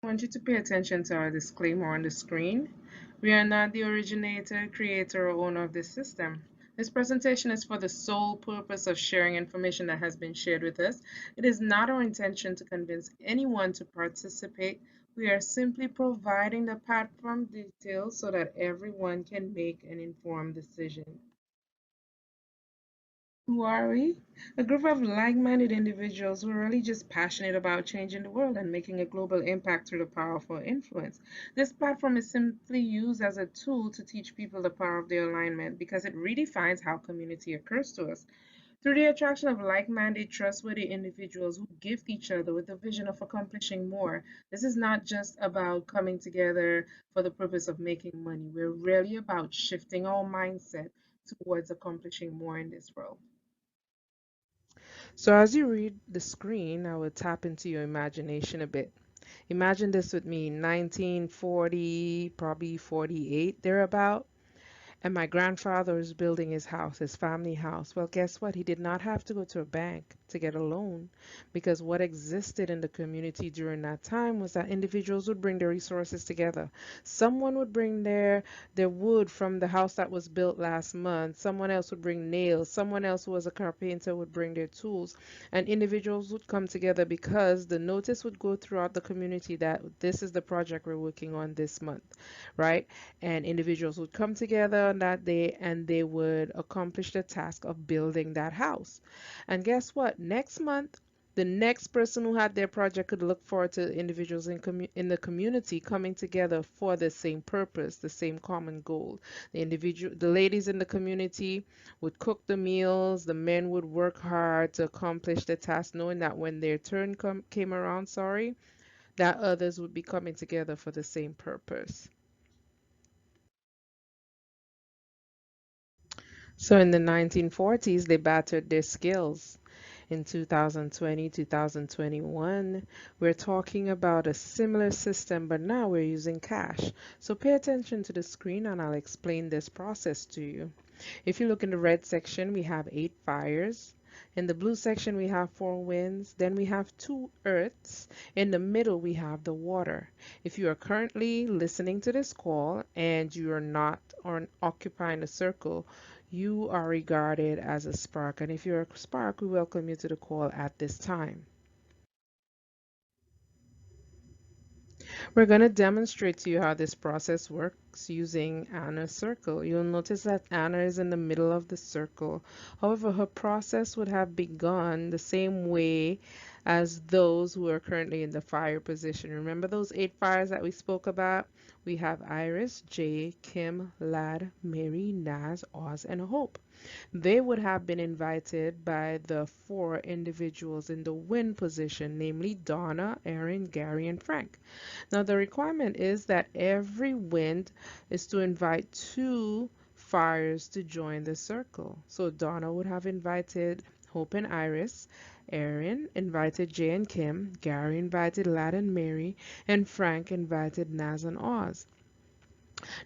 want you to pay attention to our disclaimer on the screen. We are not the originator, creator, or owner of this system. This presentation is for the sole purpose of sharing information that has been shared with us. It is not our intention to convince anyone to participate. We are simply providing the platform details so that everyone can make an informed decision. Who are we? A group of like-minded individuals who are really just passionate about changing the world and making a global impact through the power of our influence. This platform is simply used as a tool to teach people the power of their alignment because it redefines how community occurs to us. Through the attraction of like-minded, trustworthy individuals who gift each other with the vision of accomplishing more. This is not just about coming together for the purpose of making money. We're really about shifting our mindset towards accomplishing more in this world. So as you read the screen, I will tap into your imagination a bit. Imagine this with me, 1940, probably 48, thereabout. And my grandfather was building his house, his family house. Well, guess what? He did not have to go to a bank to get a loan because what existed in the community during that time was that individuals would bring their resources together. Someone would bring their wood from the house that was built last month. Someone else would bring nails. Someone else who was a carpenter would bring their tools. And individuals would come together because the notice would go throughout the community that this is the project we're working on this month, right? And individuals would come together on that day and they would accomplish the task of building that house. And guess what? Next month, the next person who had their project could look forward to individuals in the community coming together for the same purpose, the same common goal. The ladies in the community would cook the meals, the men would work hard to accomplish the task, knowing that when their turn came around, that others would be coming together for the same purpose. So in the 1940s, they battered their skills. In 2020, 2021, we're talking about a similar system, but now we're using cash. So pay attention to the screen and I'll explain this process to you. If you look in the red section, we have 8 fires. In the blue section, we have 4 winds. Then we have 2 earths. In the middle, we have the water. If you are currently listening to this call and you are not or occupying a circle, you are regarded as a spark. And if you're a spark, we welcome you to the call at this time. We're going to demonstrate to you how this process works using Anna's circle. You'll notice that Anna is in the middle of the circle. However, her process would have begun the same way as those who are currently in the fire position. Remember those 8 fires that we spoke about? We have Iris, Jay, Kim, Lad, Mary, Naz, Oz, and Hope. They would have been invited by the 4 individuals in the win position, namely Donna, Aaron, Gary, and Frank. Now, the requirement is that every wind is to invite 2 fires to join the circle. So Donna would have invited Hope and Iris, Aaron invited Jay and Kim, Gary invited Lad and Mary, and Frank invited Naz and Oz.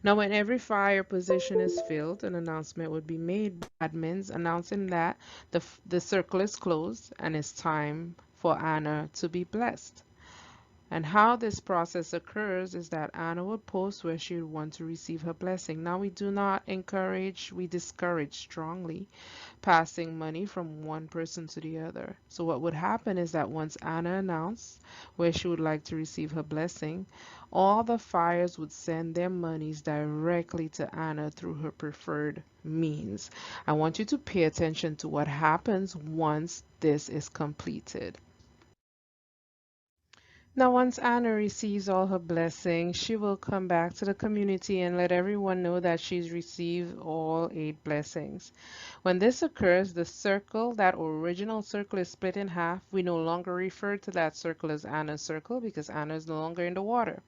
Now, when every fire position is filled, an announcement would be made by admins announcing that the circle is closed and it's time for Anna to be blessed. And how this process occurs is that Anna will post where she would want to receive her blessing. Now, we do not encourage, we discourage strongly passing money from one person to the other. So what would happen is that once Anna announced where she would like to receive her blessing, all the fires would send their monies directly to Anna through her preferred means. I want you to pay attention to what happens once this is completed. Now, once Anna receives all her blessings, she will come back to the community and let everyone know that she's received all 8 blessings. When this occurs, the circle, that original circle, is split in half. We no longer refer to that circle as Anna's circle because Anna is no longer in the water.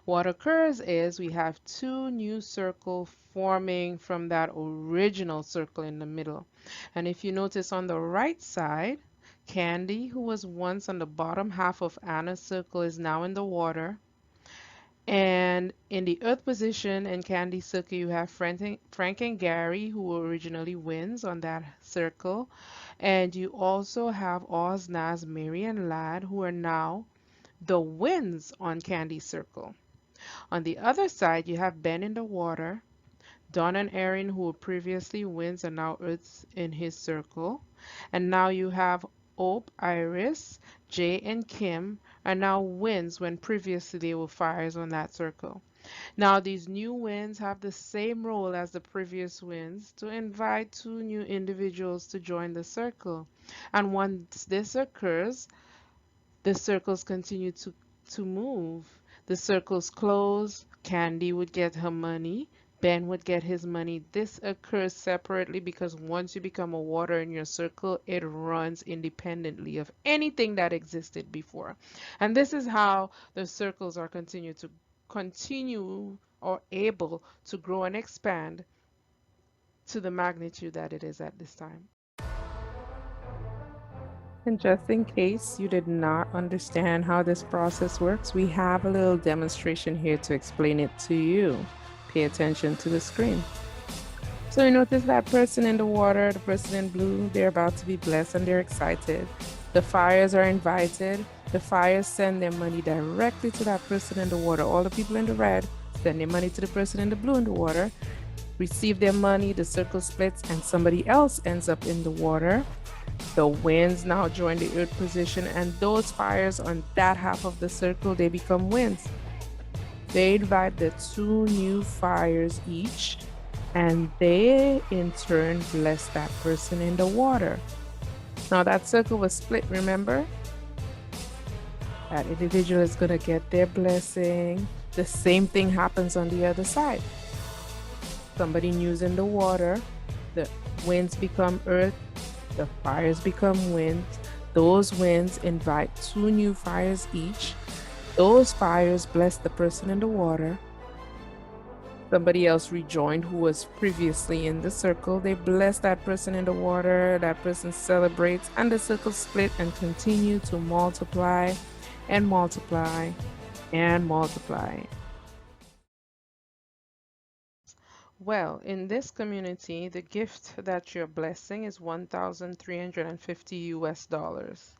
What occurs is we have 2 new circles forming from that original circle in the middle. And if you notice on the right side, Candy, who was once on the bottom half of Anna's circle, is now in the water. And in the earth position in Candy's circle, you have Frank and Gary, who were originally wins on that circle. And you also have Oz, Naz, Mary, and Lad, who are now the winds on Candy's circle. On the other side, you have Ben in the water, Don and Erin, who were previously winds are now earths in his circle. And now you have Hope, Iris, Jay, and Kim are now winds when previously they were fires on that circle. Now these new winds have the same role as the previous winds to invite two new individuals to join the circle. And once this occurs, the circles continue to move. The circles close. Candy would get her money. Ben would get his money. This occurs separately because once you become a water in your circle, it runs independently of anything that existed before. And this is how the circles are continue or able to grow and expand to the magnitude that it is at this time. And just in case you did not understand how this process works, we have a little demonstration here to explain it to you. Pay attention to the screen. So you notice that person in the water, the person in blue, they're about to be blessed and they're excited. The fires are invited. The fires send their money directly to that person in the water. All the people in the red send their money to the person in the blue in the water, receive their money, the circle splits, and somebody else ends up in the water. The winds now join the earth position, and those fires on that half of the circle, they become winds. They invite the two new fires each, and they in turn bless that person in the water. Now that circle was split, remember? That individual is going to get their blessing. The same thing happens on the other side. Somebody new's in the water, the winds become earth, the fires become winds. Those winds invite two new fires each. Those fires bless the person in the water. Somebody else rejoined who was previously in the circle. They bless that person in the water. That person celebrates, and the circle split and continue to multiply and multiply and multiply. Well, in this community, the gift that you're blessing is 1,350 US dollars.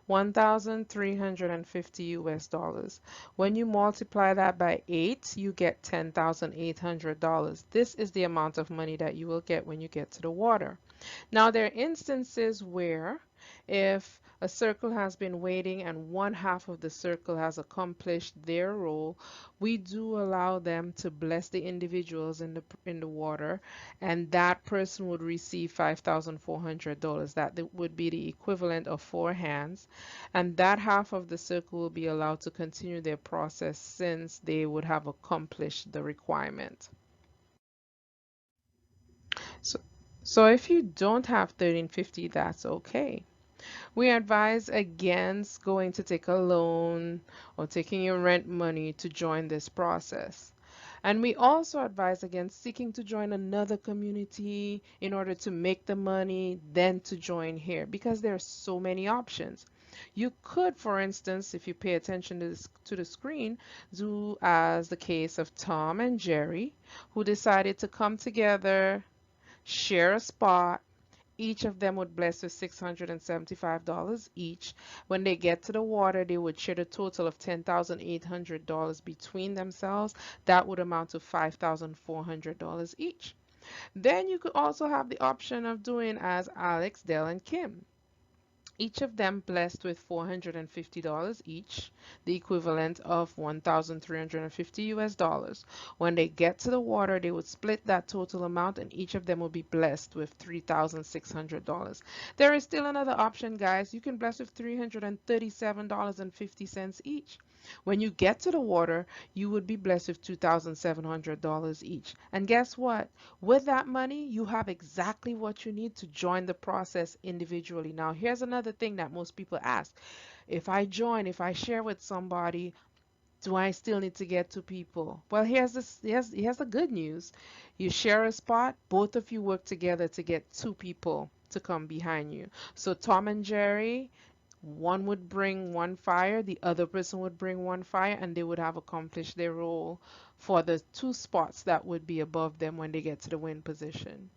1,350 US dollars. When you multiply that by 8, you get $10,800. This is the amount of money that you will get when you get to the water. Now, there are instances where if a circle has been waiting and one half of the circle has accomplished their role, we do allow them to bless the individuals in the water, and that person would receive $5,400. That would be the equivalent of 4 hands, and that half of the circle will be allowed to continue their process since they would have accomplished the requirement. So, so if you don't have 1350, that's okay. We advise against going to take a loan or taking your rent money to join this process. And we also advise against seeking to join another community in order to make the money, then to join here, because there are so many options. You could, for instance, if you pay attention to the screen, do as the case of Tom and Jerry, who decided to come together, share a spot. Each of them would bless with $675 each. When they get to the water, they would share a total of $10,800 between themselves. That would amount to $5,400 each. Then you could also have the option of doing as Alex, Dell, and Kim. Each of them blessed with $450 each, the equivalent of 1,350 US dollars. When they get to the water, they would split that total amount and each of them will be blessed with $3,600. There is still another option, guys. You can bless with $337.50 each. When you get to the water, you would be blessed with $2,700 each. And guess what? With that money, you have exactly what you need to join the process individually. Now, here's another thing that most people ask. If I join, if I share with somebody, do I still need to get two people? Well, here's the good news. You share a spot, both of you work together to get two people to come behind you. So Tom and Jerry, one would bring one fire, the other person would bring one fire, and they would have accomplished their role for the two spots that would be above them when they get to the win position.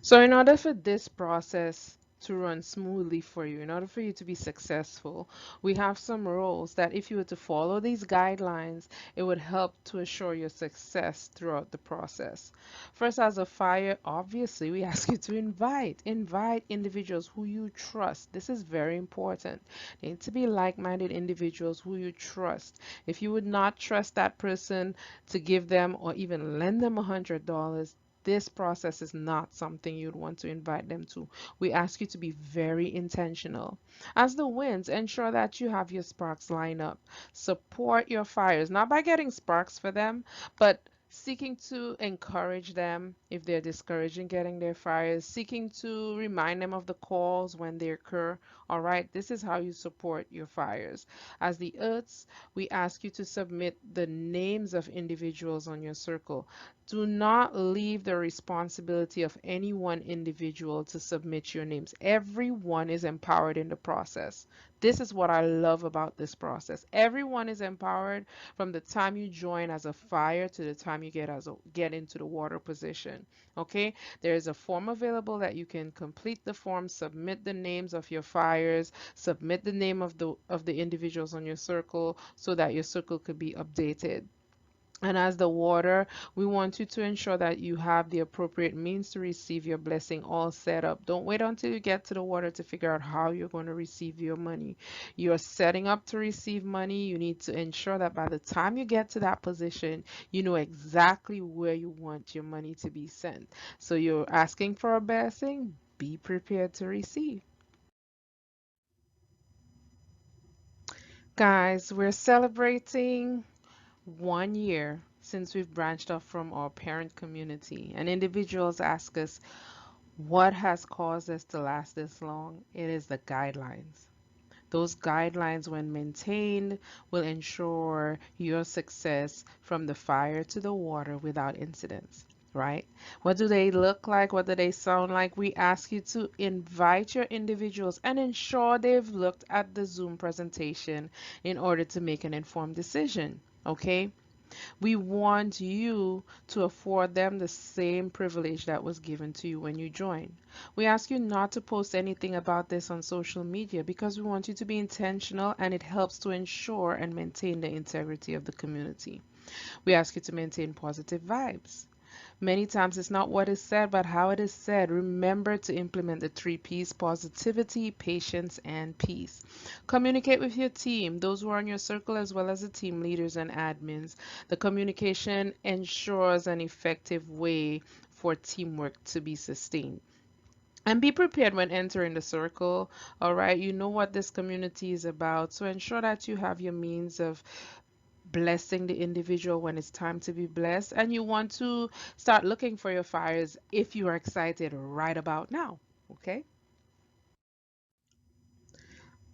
So in order for this process to run smoothly for you, in order for you to be successful, we have some rules that if you were to follow these guidelines, it would help to assure your success throughout the process. First, as a fire, obviously, we ask you to invite individuals who you trust. This is very important. They need to be like-minded individuals who you trust. If you would not trust that person to give them or even lend them $100, this process is not something you'd want to invite them to. We ask you to be very intentional. As the winds, ensure that you have your sparks line up. Support your fires, not by getting sparks for them, but seeking to encourage them if they're discouraged in getting their fires, seeking to remind them of the calls when they occur. All right, this is how you support your fires. As the earths, we ask you to submit the names of individuals on your circle. Do not leave the responsibility of any one individual to submit your names. Everyone is empowered in the process. This is what I love about this process. Everyone is empowered from the time you join as a fire to the time you get into the water position. Okay? There is a form available that you can complete the form, submit the names of your fires, submit the name of the individuals on your circle so that your circle could be updated. And as the water, we want you to ensure that you have the appropriate means to receive your blessing all set up. Don't wait until you get to the water to figure out how you're going to receive your money. You're setting up to receive money. You need to ensure that by the time you get to that position, you know exactly where you want your money to be sent. So you're asking for a blessing, be prepared to receive. Guys, we're celebrating 1 year since we've branched off from our parent community, and individuals ask us what has caused us to last this long. It is the guidelines. Those guidelines, when maintained, will ensure your success from the fire to the water without incidents, right? What do they look like? What do they sound like? We ask you to invite your individuals and ensure they've looked at the Zoom presentation in order to make an informed decision, okay? We want you to afford them the same privilege that was given to you when you joined. We ask you not to post anything about this on social media because we want you to be intentional, and it helps to ensure and maintain the integrity of the community. We ask you to maintain positive vibes. Many times it's not what is said, but how it is said. Remember to implement the three P's: positivity, patience, and peace. Communicate with your team, those who are in your circle, as well as the team leaders and admins. The communication ensures an effective way for teamwork to be sustained. And be prepared when entering the circle. All right, you know what this community is about, so ensure that you have your means of blessing the individual when it's time to be blessed, and you want to start looking for your fires if you are excited right about now. Okay,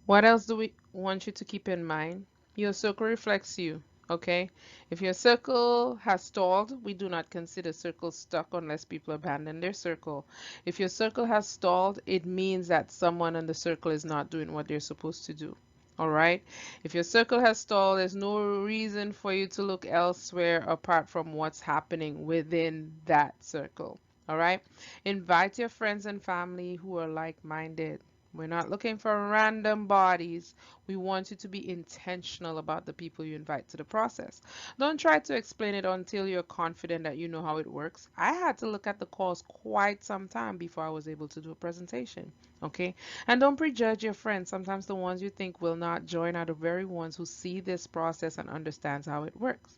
what else do we want you to keep in mind? Your circle reflects you. Okay, if your circle has stalled, we do not consider circles stuck unless people abandon their circle. If your circle has stalled, it means that someone in the circle is not doing what they're supposed to do. All right. If your circle has stalled, there's no reason for you to look elsewhere apart from what's happening within that circle. All right. Invite your friends and family who are like-minded. We're not looking for random bodies. We want you to be intentional about the people you invite to the process. Don't try to explain it until you're confident that you know how it works. I had to look at the calls quite some time before I was able to do a presentation. Okay? And don't prejudge your friends. Sometimes the ones you think will not join are the very ones who see this process and understands how it works.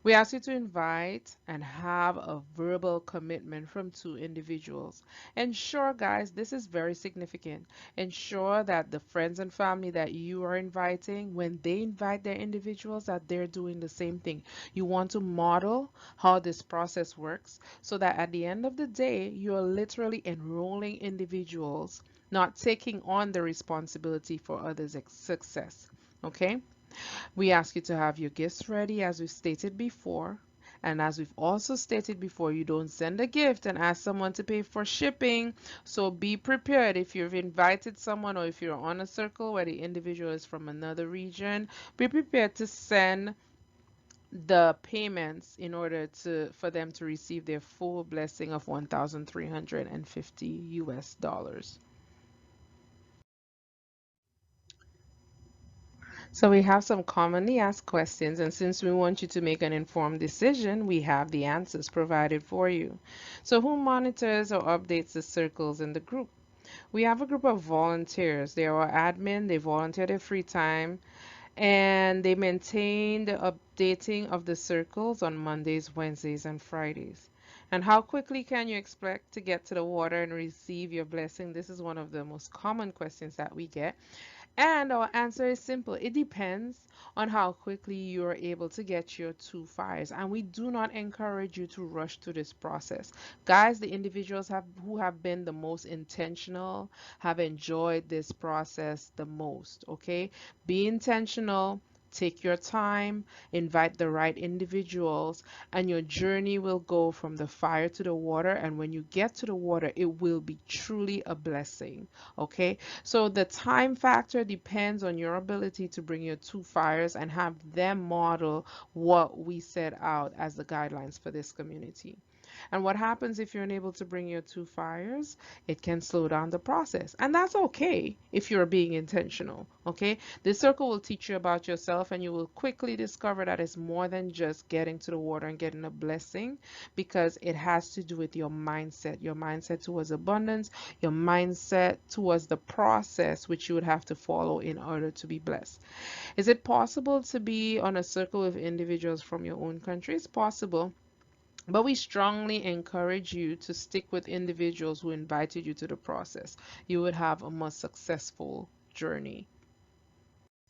We ask you to invite and have a verbal commitment from two individuals. Ensure, guys, this is very significant. Ensure that the friends and family that you are inviting, when they invite their individuals, that they're doing the same thing. You want to model how this process works so that at the end of the day, you're literally enrolling individuals, not taking on the responsibility for others' success. Okay? We ask you to have your gifts ready, as we've stated before. And as we've also stated before, you don't send a gift and ask someone to pay for shipping. So be prepared. If you've invited someone, or if you're on a circle where the individual is from another region, be prepared to send the payments in order to for them to receive their full blessing of 1,350 US dollars. So we have some commonly asked questions, and since we want you to make an informed decision, we have the answers provided for you. So who monitors or updates the circles in the group? We have a group of volunteers. They are admin, they volunteer their free time, and they maintain the updating of the circles on Mondays, Wednesdays, and Fridays. And how quickly can you expect to get to the water and receive your blessing? This is one of the most common questions that we get. And our answer is simple. It depends on how quickly you are able to get your two fires. And we do not encourage you to rush through this process. Guys, the individuals who have been the most intentional have enjoyed this process the most, okay? Be intentional. Take your time, invite the right individuals, and your journey will go from the fire to the water. And when you get to the water, it will be truly a blessing. Okay, so the time factor depends on your ability to bring your two fires and have them model what we set out as the guidelines for this community. And what happens if you're unable to bring your two fires? It can slow down the process. And that's okay if you're being intentional. Okay, this circle will teach you about yourself, and you will quickly discover that it's more than just getting to the water and getting a blessing, because it has to do with your mindset towards abundance, your mindset towards the process which you would have to follow in order to be blessed. Is it possible to be on a circle with individuals from your own country? It's possible, but we strongly encourage you to stick with individuals who invited you to the process. You would have a more successful journey.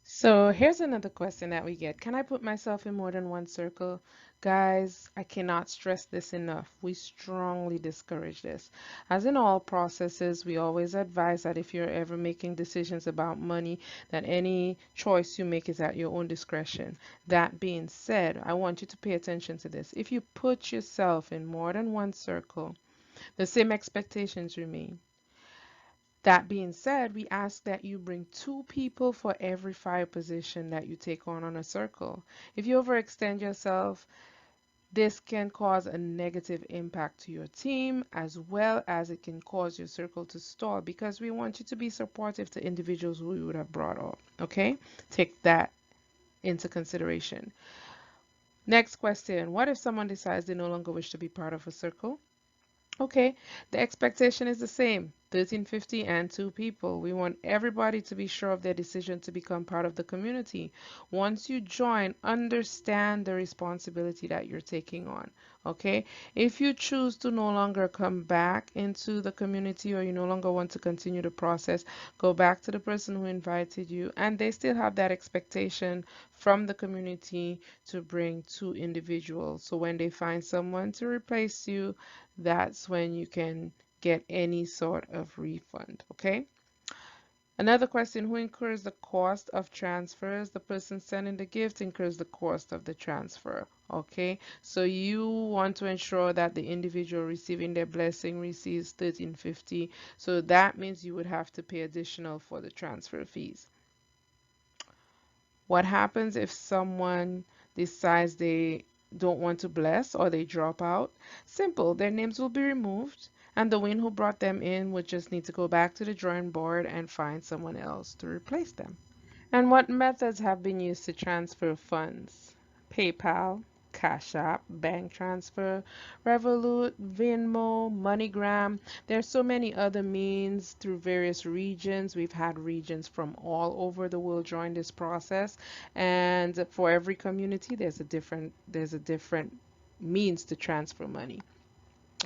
So here's another question that we get. Can I put myself in more than one circle? Guys, I cannot stress this enough. We strongly discourage this. As in all processes, we always advise that if you're ever making decisions about money, that any choice you make is at your own discretion. That being said, I want you to pay attention to this. If you put yourself in more than one circle, the same expectations remain. That being said, we ask that you bring two people for every fire position that you take on a circle. If you overextend yourself, this can cause a negative impact to your team, as well as it can cause your circle to stall, because we want you to be supportive to individuals who we would have brought up. Okay? Take that into consideration. Next question. What if someone decides they no longer wish to be part of a circle? Okay, the expectation is the same, 1350 and two people. We want everybody to be sure of their decision to become part of the community. Once you join, understand the responsibility that you're taking on. Okay, if you choose to no longer come back into the community, or you no longer want to continue the process, go back to the person who invited you, and they still have that expectation from the community to bring two individuals. So when they find someone to replace you, that's when you can get any sort of refund. Okay. Another question, who incurs the cost of transfers? The person sending the gift incurs the cost of the transfer. Okay, so you want to ensure that the individual receiving their blessing receives 1350. So that means you would have to pay additional for the transfer fees. What happens if someone decides they don't want to bless or they drop out? Simple, their names will be removed, and the one who brought them in would just need to go back to the drawing board and find someone else to replace them. And what methods have been used to transfer funds? PayPal, Cash App, bank transfer, Revolut, Venmo, MoneyGram. There's so many other means through various regions. We've had regions from all over the world join this process, and for every community, there's a different means to transfer money.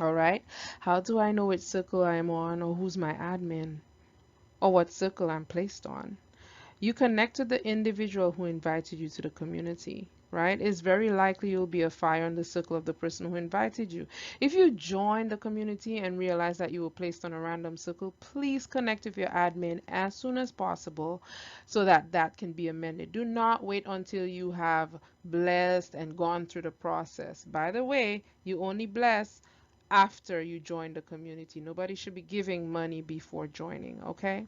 All right. How do I know which circle I'm on, or who's my admin, or what circle I'm placed on? You connect with the individual who invited you to the community, right? It's very likely you'll be a fire in the circle of the person who invited you. If you join the community and realize that you were placed on a random circle, please connect with your admin as soon as possible so that that can be amended. Do not wait until you have blessed and gone through the process. By the way, you only bless after you join the community. Nobody should be giving money before joining, okay?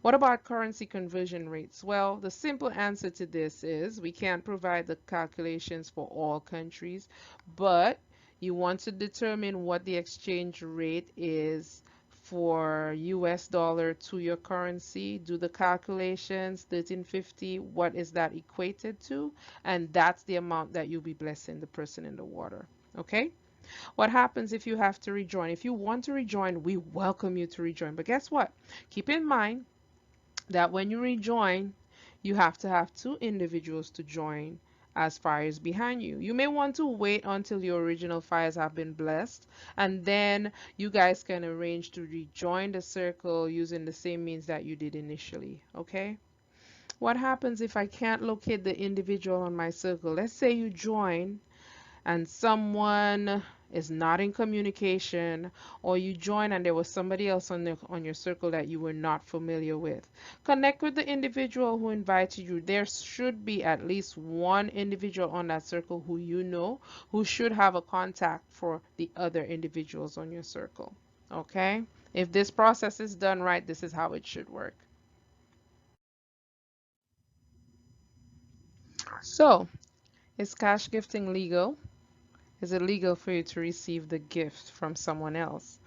What about currency conversion rates? Well, the simple answer to this is we can't provide the calculations for all countries, but you want to determine what the exchange rate is for US dollar to your currency, do the calculations, 1350, what is that equated to? And that's the amount that you'll be blessing the person in the water. Okay? What happens if you have to rejoin? If you want to rejoin, we welcome you to rejoin. But guess what? Keep in mind that when you rejoin, you have to have two individuals to join as fires behind you. You may want to wait until your original fires have been blessed, and then you guys can arrange to rejoin the circle using the same means that you did initially. Okay? What happens if I can't locate the individual on my circle? Let's say you join and someone is not in communication, or you join and there was somebody else on your circle that you were not familiar with. Connect with the individual who invited you. There should be at least one individual on that circle who you know who should have a contact for the other individuals on your circle. Okay? If this process is done right, this is how it should work. So, is cash gifting legal? Is it legal for you to receive the gift from someone else?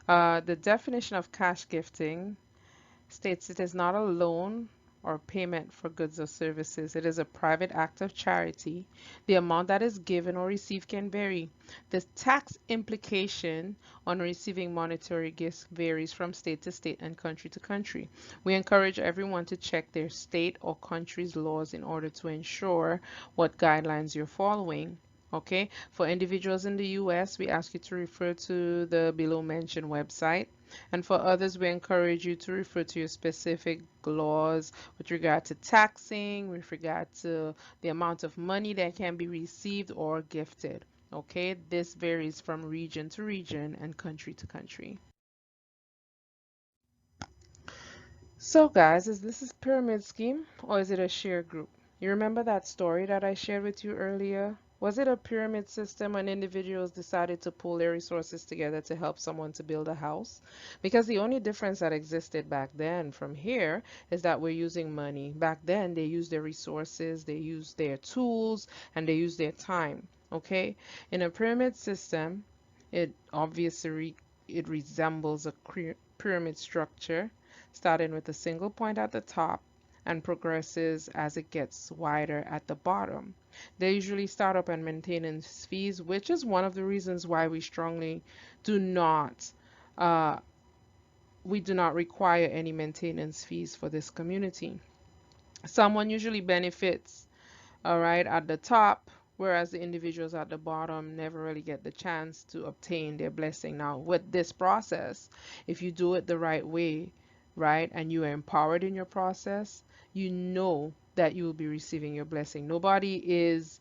The definition of cash gifting states it is not a loan or payment for goods or services. It is a private act of charity. The amount that is given or received can vary. The tax implication on receiving monetary gifts varies from state to state and country to country. We encourage everyone to check their state or country's laws in order to ensure what guidelines you're following. Okay, for individuals in the US, we ask you to refer to the below mentioned website. And for others, we encourage you to refer to your specific laws with regard to taxing, with regard to the amount of money that can be received or gifted. Okay, this varies from region to region and country to country. So guys, is this a pyramid scheme or is it a share group? You remember that story that I shared with you earlier? Was it a pyramid system when individuals decided to pool their resources together to help someone to build a house? Because the only difference that existed back then from here is that we're using money. Back then, they used their resources, they used their tools, and they used their time. Okay? In a pyramid system, it obviously it resembles a pyramid structure starting with a single point at the top and progresses as it gets wider at the bottom. They usually start up and maintenance fees, which is one of the reasons why we strongly do not uh, we do not require any maintenance fees for this community. Someone usually benefits, all right, at the top, whereas the individuals at the bottom never really get the chance to obtain their blessing. Now, with this process, if you do it the right way, right, and you are empowered in your process, you know that you will be receiving your blessing. Nobody is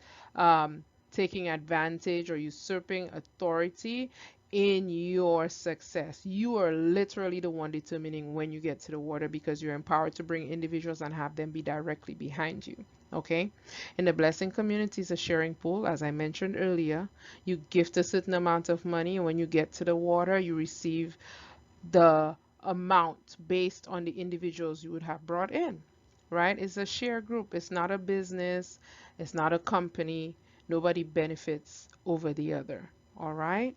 taking advantage or usurping authority in your success. You are literally the one determining when you get to the water because you're empowered to bring individuals and have them be directly behind you. Okay? In the blessing community is a sharing pool, as I mentioned earlier. You gift a certain amount of money, and when you get to the water, you receive the amount based on the individuals you would have brought in, right? It's a share group. It's not a business. It's not a company. Nobody benefits over the other. All right?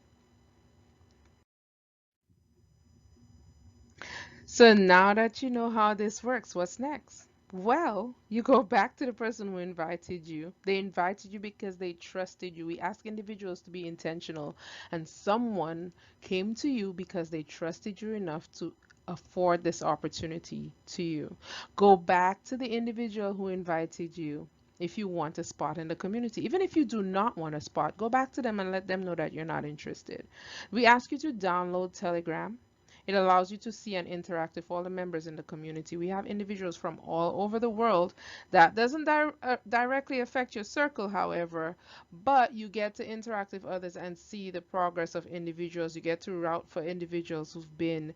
So now that you know how this works, what's next? Well, you go back to the person who invited you. They invited you because they trusted you. We ask individuals to be intentional, and someone came to you because they trusted you enough to afford this opportunity to you. Go back to the individual who invited you if you want a spot in the community. Even if you do not want a spot, go back to them and let them know that you're not interested. We ask you to download Telegram. It allows you to see and interact with all the members in the community. We have individuals from all over the world. That doesn't directly affect your circle, however, but you get to interact with others and see the progress of individuals. You get to route for individuals who've been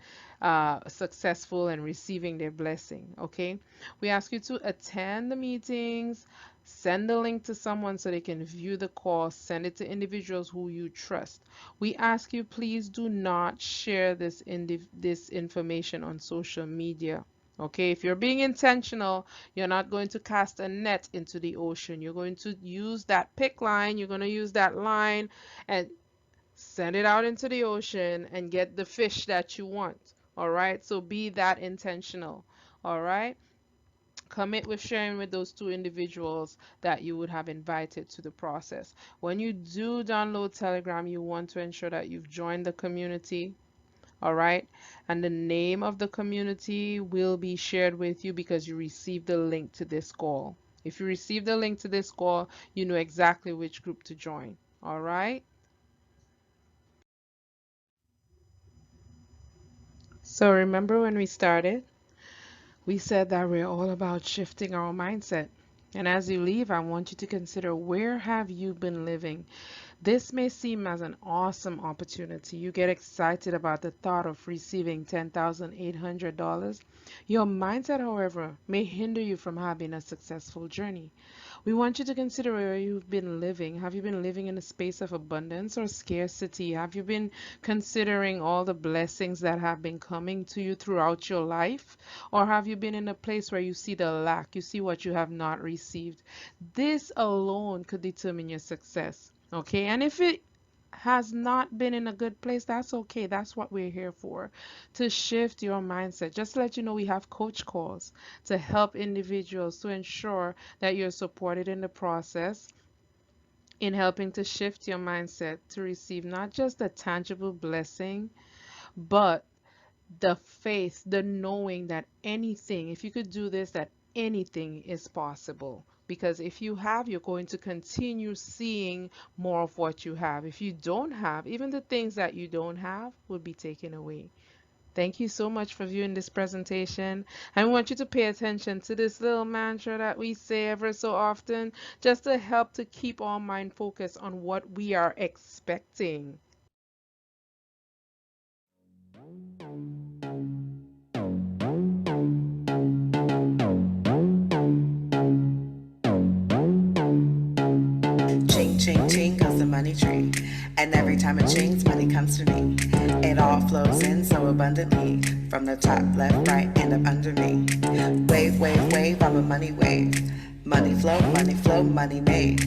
successful and receiving their blessing. Okay, we ask you to attend the meetings. Send the link to someone so they can view the course. Send it to individuals who you trust. We ask you, please do not share this information on social media. Okay, if you're being intentional, you're not going to cast a net into the ocean. You're going to use that pick line, you're going to use that line and send it out into the ocean and get the fish that you want. All right, so be that intentional. All right, commit with sharing with those two individuals that you would have invited to the process. When you do download Telegram, you want to ensure that you've joined the community. All right, and the name of the community will be shared with you because you received the link to this call. If you receive the link to this call, you know exactly which group to join. All right. So remember when we started, we said that we're all about shifting our mindset. And as you leave, I want you to consider, where have you been living? This may seem as an awesome opportunity. You get excited about the thought of receiving $10,800. Your mindset, however, may hinder you from having a successful journey. We want you to consider where you've been living. Have you been living in a space of abundance or scarcity? Have you been considering all the blessings that have been coming to you throughout your life? Or have you been in a place where you see the lack, you see what you have not received? This alone could determine your success. Okay, and if it has not been in a good place, that's okay. That's what we're here for, to shift your mindset. Just to let you know, we have coach calls to help individuals to ensure that you're supported in the process in helping to shift your mindset to receive not just a tangible blessing, but the faith, the knowing that anything, if you could do this, that anything is possible. Because if you have, you're going to continue seeing more of what you have. If you don't have, even the things that you don't have will be taken away. Thank you so much for viewing this presentation. I want you to pay attention to this little mantra that we say ever so often, just to help to keep our mind focused on what we are expecting. Ching, ching, ching goes the money tree. And every time it chings, money comes to me. It all flows in so abundantly. From the top, left, right, and up under me. Wave, wave, wave, I'm a money wave. Money flow, money made.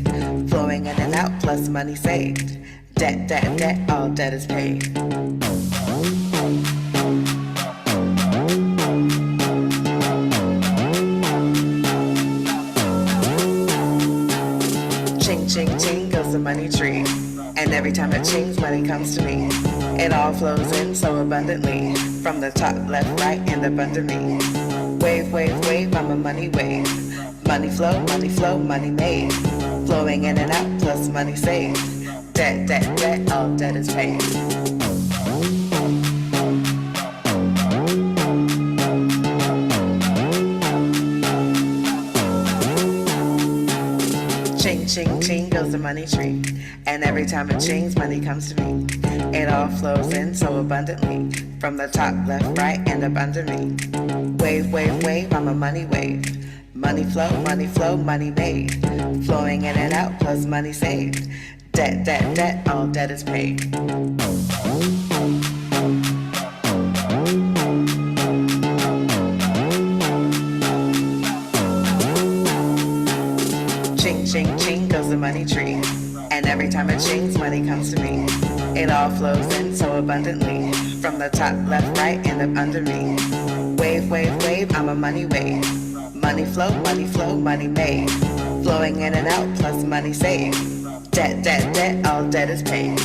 Flowing in and out, plus money saved. Debt, debt, debt, all debt is paid. Ching, ching, ching goes the money tree. And every time it chings, money comes to me. It all flows in so abundantly. From the top, left, right, and up under me. Wave, wave, wave, I'm a money wave. Money flow, money made. Flowing in and out, plus money saved. Debt, debt, debt, all debt is paid. Ching, ching, ching goes the money tree. And every time it chings, money comes to me. It all flows in so abundantly. From the top, left, right, and up under me. Wave, wave, wave, I'm a money wave. Money flow, money made. Flowing in and out, plus money saved. Debt, debt, debt, all debt is paid. Ching, ching, ching goes the money tree. And every time it chings, money comes to me. It all flows in so abundantly. From the top, left, right, and up under me. Wave, wave, wave, I'm a money wave. Money flow, money made. Flowing in and out, plus money saved. Debt, debt, debt, all debt is paid.